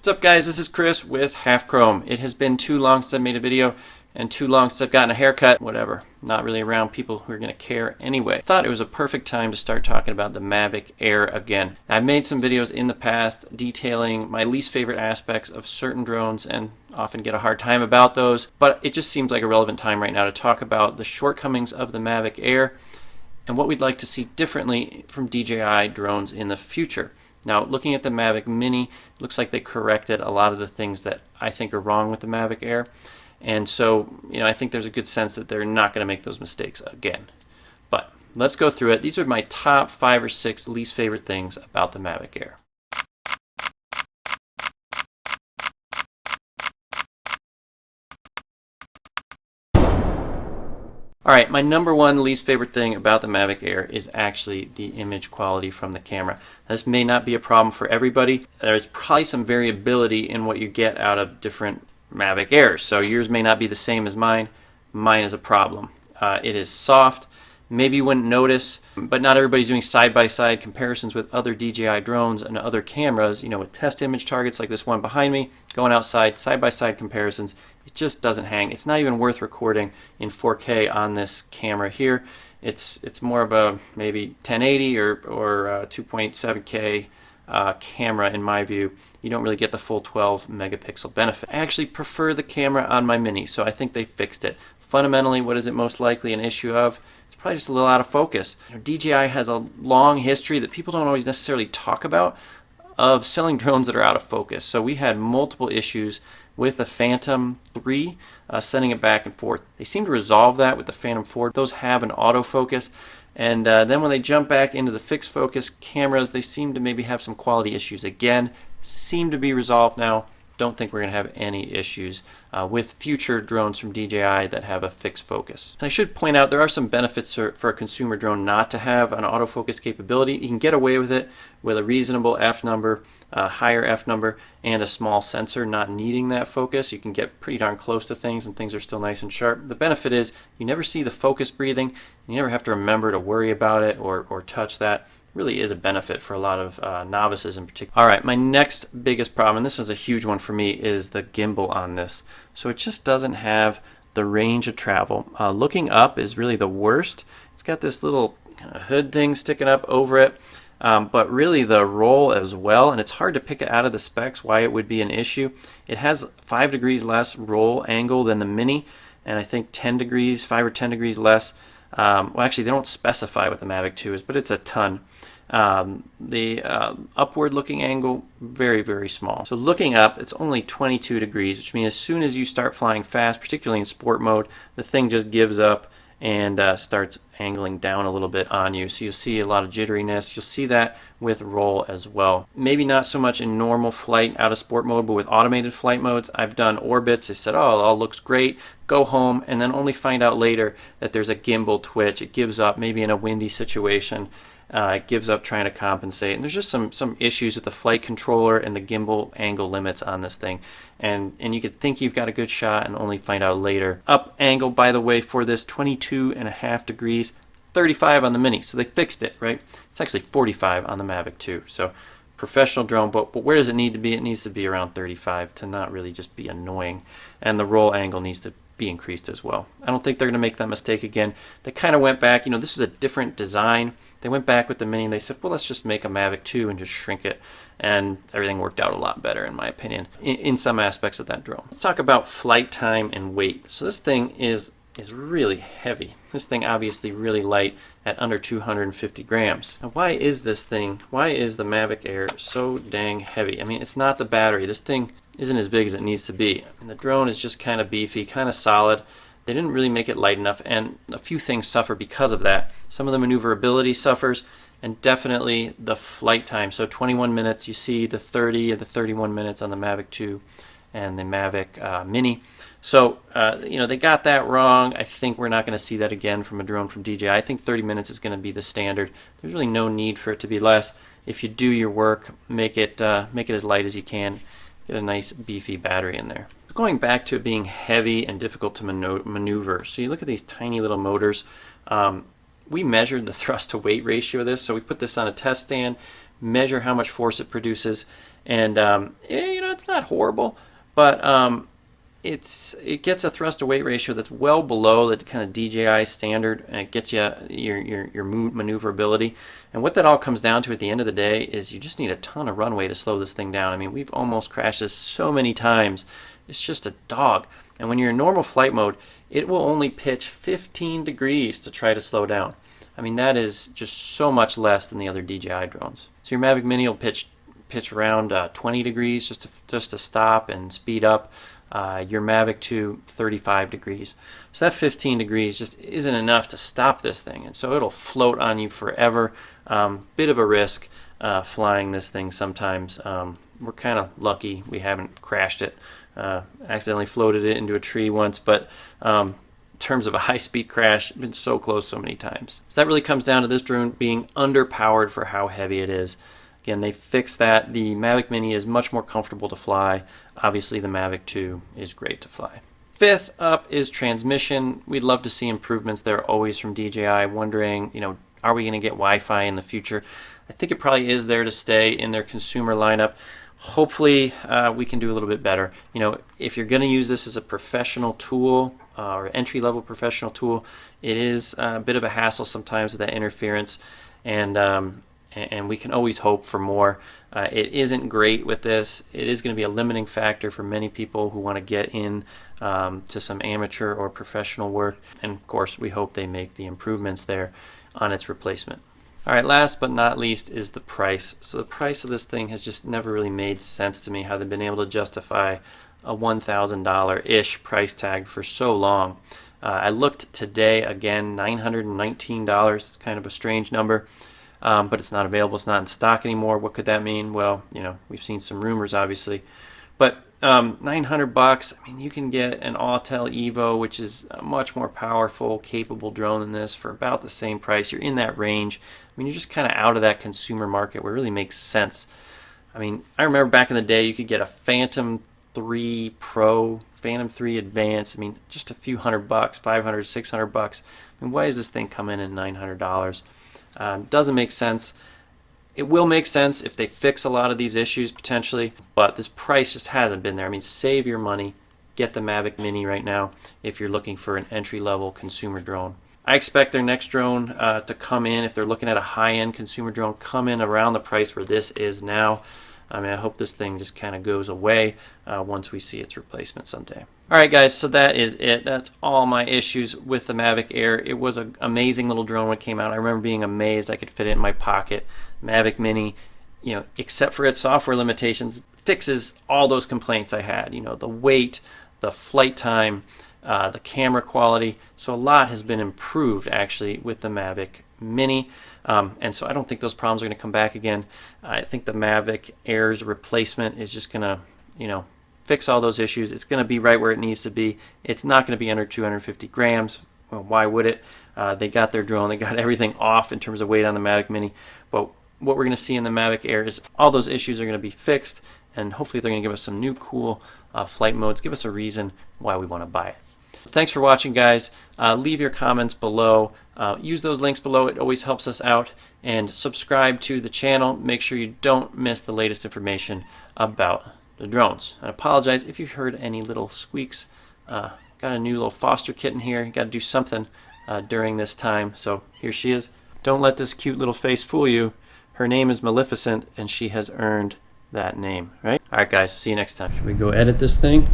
What's up guys, this is Chris with Half Chrome. It has been too long since I made a video and too long since I've gotten a haircut. Whatever, not really around people who are going to care anyway. Thought it was a perfect time to start talking about the Mavic Air again. I've made some videos in the past detailing my least favorite aspects of certain drones and often get a hard time about those, but it just seems like a relevant time right now to talk about the shortcomings of the Mavic Air and what we'd like to see differently from DJI drones in the future. Now, looking at the Mavic Mini, it looks like they corrected a lot of the things that I think are wrong with the Mavic Air. And so, I think there's a good sense that they're not going to make those mistakes again. But let's go through it. These are my top 5 or 6 least favorite things about the Mavic Air. Alright, my number one least favorite thing about the Mavic Air is actually the image quality from the camera. This may not be a problem for everybody. There's probably some variability in what you get out of different Mavic Airs, so yours may not be the same as mine. Mine is a problem. It is soft. Maybe you wouldn't notice, but not everybody's doing side-by-side comparisons with other DJI drones and other cameras, with test image targets like this one behind me, going outside, side-by-side comparisons. It just doesn't hang. It's not even worth recording in 4K on this camera here. It's more of a maybe 1080 or 2.7K camera in my view. You don't really get the full 12 megapixel benefit. I actually prefer the camera on my Mini, so I think they fixed it. Fundamentally, what is it most likely an issue of? It's probably just a little out of focus. DJI has a long history that people don't always necessarily talk about of selling drones that are out of focus. So we had multiple issues with the Phantom 3, sending it back and forth. They seem to resolve that with the Phantom 4. Those have an autofocus. And then when they jump back into the fixed focus cameras, they seem to maybe have some quality issues again. Seem to be resolved now. Don't think we're going to have any issues with future drones from DJI that have a fixed focus. And I should point out there are some benefits for a consumer drone not to have an autofocus capability. You can get away with it with a reasonable f number, a higher f number, and a small sensor not needing that focus. You can get pretty darn close to things and things are still nice and sharp. The benefit is you never see the focus breathing. You never have to remember to worry about it or touch that. Really is a benefit for a lot of novices in particular. Alright, my next biggest problem, and this was a huge one for me, is the gimbal on this. So it just doesn't have the range of travel. Looking up is really the worst. It's got this little kind of hood thing sticking up over it, but really the roll as well, and it's hard to pick it out of the specs why it would be an issue. It has 5 degrees less roll angle than the Mini, and I think 10 degrees, 5 or 10 degrees less. Well, actually, they don't specify what the Mavic 2 is, but it's a ton. The upward looking angle, very, very small. So looking up, it's only 22 degrees, which means as soon as you start flying fast, particularly in sport mode, the thing just gives up and starts angling down a little bit on you. So you'll see a lot of jitteriness. You'll see that with roll as well. Maybe not so much in normal flight out of sport mode, but with automated flight modes. I've done orbits. I said, oh, it all looks great. Go home, and then only find out later that there's a gimbal twitch. It gives up maybe in a windy situation. It gives up trying to compensate, and there's just some issues with the flight controller and the gimbal angle limits on this thing, and you could think you've got a good shot and only find out later. Up angle, by the way, for this 22.5 degrees, 35 on the Mini, so they fixed it, right? It's actually 45 on the Mavic 2, so professional drone, but where does it need to be? It needs to be around 35 to not really just be annoying, and the roll angle needs to be increased as well. I don't think they're going to make that mistake again. They kind of went back, this is a different design. They went back with the Mini and they said, well, let's just make a Mavic 2 and just shrink it. And everything worked out a lot better, in my opinion, in some aspects of that drone. Let's talk about flight time and weight. So this thing is really heavy. This thing obviously really light at under 250 grams. Now, why is the Mavic Air so dang heavy? I mean, it's not the battery. This thing isn't as big as it needs to be. And the drone is just kind of beefy, kind of solid. They didn't really make it light enough, and a few things suffer because of that. Some of the maneuverability suffers, and definitely the flight time. So 21 minutes, you see the 30 or the 31 minutes on the Mavic 2 and the Mavic Mini. So, they got that wrong. I think we're not going to see that again from a drone from DJI. I think 30 minutes is going to be the standard. There's really no need for it to be less. If you do your work, make it as light as you can. Get a nice beefy battery in there. Going back to it being heavy and difficult to maneuver. So you look at these tiny little motors. We measured the thrust to weight ratio of this. So we put this on a test stand, measure how much force it produces, and it's not horrible, but it gets a thrust to weight ratio that's well below the kind of DJI standard, and it gets you your maneuverability. And what that all comes down to at the end of the day is you just need a ton of runway to slow this thing down. I mean, we've almost crashed this so many times. It's just a dog. And when you're in normal flight mode, it will only pitch 15 degrees to try to slow down. I mean, that is just so much less than the other DJI drones. So your Mavic Mini will pitch around 20 degrees just to stop and speed up. Your Mavic 2, 35 degrees. So that 15 degrees just isn't enough to stop this thing, and so it'll float on you forever. Bit of a risk flying this thing sometimes. We're kind of lucky we haven't crashed it. Accidentally floated it into a tree once, but in terms of a high-speed crash, been so close so many times. So that really comes down to this drone being underpowered for how heavy it is. Again, they fixed that. The Mavic Mini is much more comfortable to fly. Obviously, the Mavic 2 is great to fly. Fifth up is transmission. We'd love to see improvements there always from DJI. Wondering, are we going to get Wi-Fi in the future? I think it probably is there to stay in their consumer lineup. Hopefully, we can do a little bit better. If you're going to use this as a professional tool or entry-level professional tool, it is a bit of a hassle sometimes with that interference, and we can always hope for more. It isn't great with this. It is going to be a limiting factor for many people who want to get in to some amateur or professional work. And of course, we hope they make the improvements there on its replacement. All right, last but not least is the price. So the price of this thing has just never really made sense to me, how they've been able to justify a $1,000-ish price tag for so long. I looked today, again, $919. It's kind of a strange number. But it's not available. It's not in stock anymore. What could that mean? Well, we've seen some rumors, obviously. But $900. I mean, you can get an Autel Evo, which is a much more powerful, capable drone than this, for about the same price. You're in that range. I mean, you're just kind of out of that consumer market where it really makes sense. I mean, I remember back in the day, you could get a Phantom 3 Pro, Phantom 3 Advance. I mean, just a few $100, $500, $600. I mean, why does this thing come in at $900? Doesn't make sense. It will make sense if they fix a lot of these issues potentially, but this price just hasn't been there. I mean, save your money. Get the Mavic Mini right now if you're looking for an entry-level consumer drone. I expect their next drone to come in, if they're looking at a high-end consumer drone, come in around the price where this is now. I mean, I hope this thing just kind of goes away once we see its replacement someday. All right, guys, so that is it. That's all my issues with the Mavic Air. It was an amazing little drone when it came out. I remember being amazed I could fit it in my pocket. Mavic Mini, except for its software limitations, fixes all those complaints I had. The weight, the flight time, the camera quality. So a lot has been improved, actually, with the Mavic Mini. And so I don't think those problems are going to come back again. I think the Mavic Air's replacement is just going to, fix all those issues. It's going to be right where it needs to be. It's not going to be under 250 grams. Well, why would it? They got their drone. They got everything off in terms of weight on the Mavic Mini. But what we're going to see in the Mavic Air is all those issues are going to be fixed, and hopefully they're going to give us some new cool flight modes, give us a reason why we want to buy it. Thanks for watching, guys. Leave your comments below. Use those links below. It always helps us out. And subscribe to the channel. Make sure you don't miss the latest information about the drones. I apologize if you've heard any little squeaks. Got a new little foster kitten here. Got to do something during this time. So here she is. Don't let this cute little face fool you. Her name is Maleficent, and she has earned that name, right? All right, guys. See you next time. Should we go edit this thing?